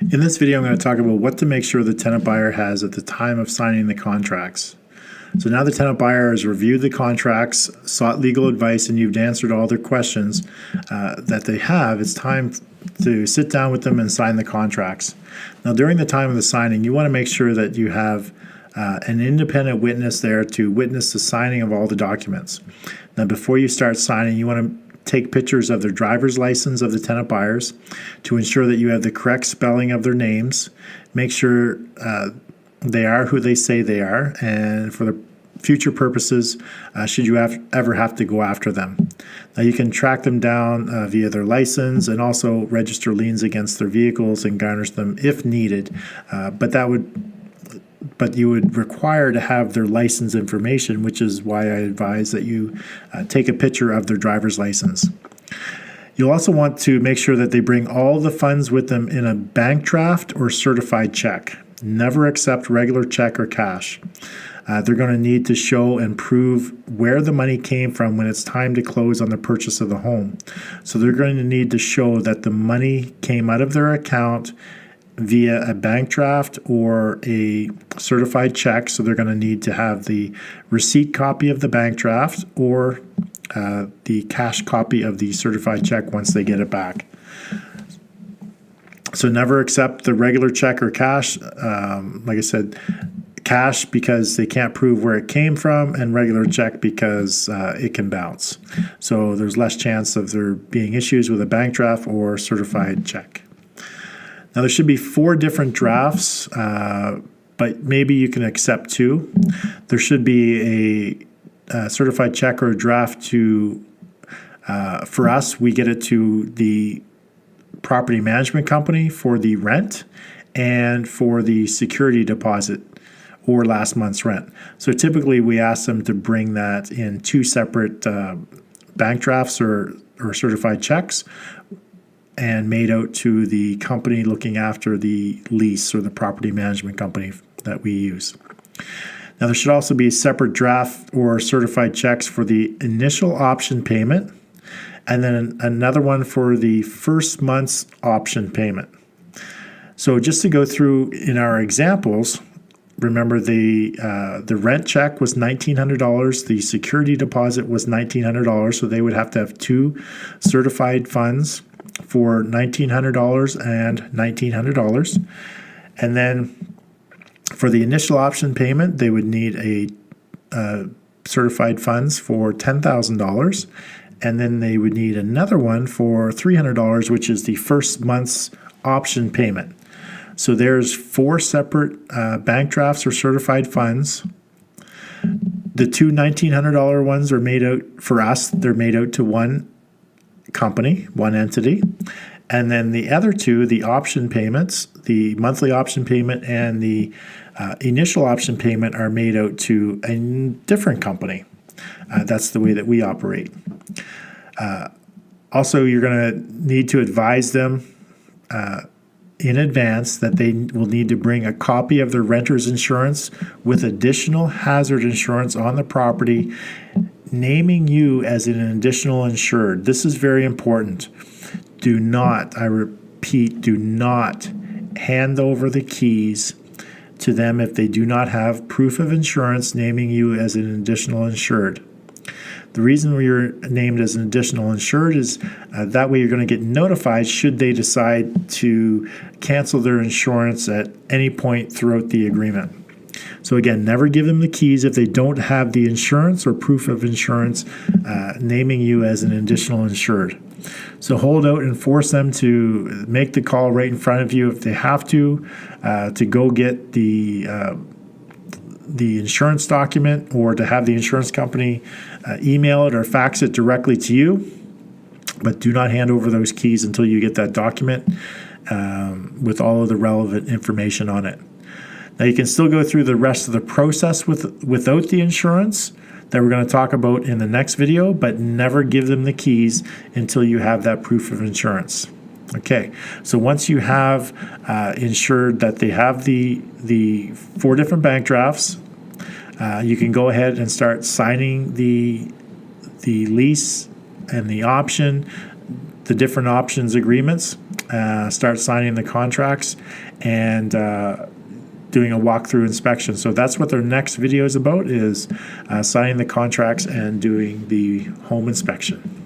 In this video, I'm going to talk about what to make sure the tenant buyer has at the time of signing the contracts. So now the tenant buyer has reviewed the contracts, sought legal advice, and you've answered all their questions that they have. It's time to sit down with them and sign the contracts. Now, during the time of the signing, you want to make sure that you have an independent witness there to witness the signing of all the documents. Now, before you start signing, you want to take pictures of their driver's license of the tenant buyers to ensure that you have the correct spelling of their names. Make sure they are who they say they are, and for the future purposes, should you ever have to go after them. Now, you can track them down via their license and also register liens against their vehicles and garnish them if needed, but you would require to have their license information, which is why I advise that you take a picture of their driver's license. You'll also want to make sure that they bring all the funds with them in a bank draft or certified check. Never accept regular check or cash. They're going to need to show and prove where the money came from when it's time to close on the purchase of the home. So they're going to need to show that the money came out of their account via a bank draft or a certified check. So they're going to need to have the receipt copy of the bank draft or the cash copy of the certified check once they get it back. So never accept the regular check or cash. Like I said, cash because they can't prove where it came from, and regular check because it can bounce. So there's less chance of there being issues with a bank draft or certified check. Now, there should be 4 different drafts, but maybe you can accept 2. There should be a certified check or a draft to, for us, we get it to the property management company for the rent and for the security deposit or last month's rent. So typically we ask them to bring that in 2 separate bank drafts or certified checks and made out to the company looking after the lease or the property management company that we use. Now, there should also be separate draft or certified checks for the initial option payment, and then another one for the first month's option payment. So just to go through in our examples, remember the rent check was $1,900, the security deposit was $1,900, so they would have to have 2 certified funds for $1,900 and $1,900. And then for the initial option payment, they would need a certified funds for $10,000. And then they would need another one for $300, which is the first month's option payment. So there's 4 separate bank drafts or certified funds. The 2 $1,900 ones are made out for us. They're made out to one company, one entity. And then the other 2, the option payments, the monthly option payment and the initial option payment, are made out to a different company. That's the way that we operate. Also, you're going to need to advise them in advance that they will need to bring a copy of their renter's insurance with additional hazard insurance on the property, naming you as an additional insured. This is very important. Do not, I repeat, do not hand over the keys to them if they do not have proof of insurance naming you as an additional insured. The reason you're named as an additional insured is that way you're going to get notified should they decide to cancel their insurance at any point throughout the agreement. So again, never give them the keys if they don't have the insurance or proof of insurance naming you as an additional insured. So hold out and force them to make the call right in front of you if they have to go get the insurance document, or to have the insurance company email it or fax it directly to you. But do not hand over those keys until you get that document with all of the relevant information on it. Now, you can still go through the rest of the process without the insurance that we're going to talk about in the next video, but never give them the keys until you have that proof of insurance. Okay, so once you have ensured that they have the 4 different bank drafts, you can go ahead and start signing the lease and the option, the different options agreements. start signing the contracts and doing a walkthrough inspection. So that's what their next video is about, is signing the contracts and doing the home inspection.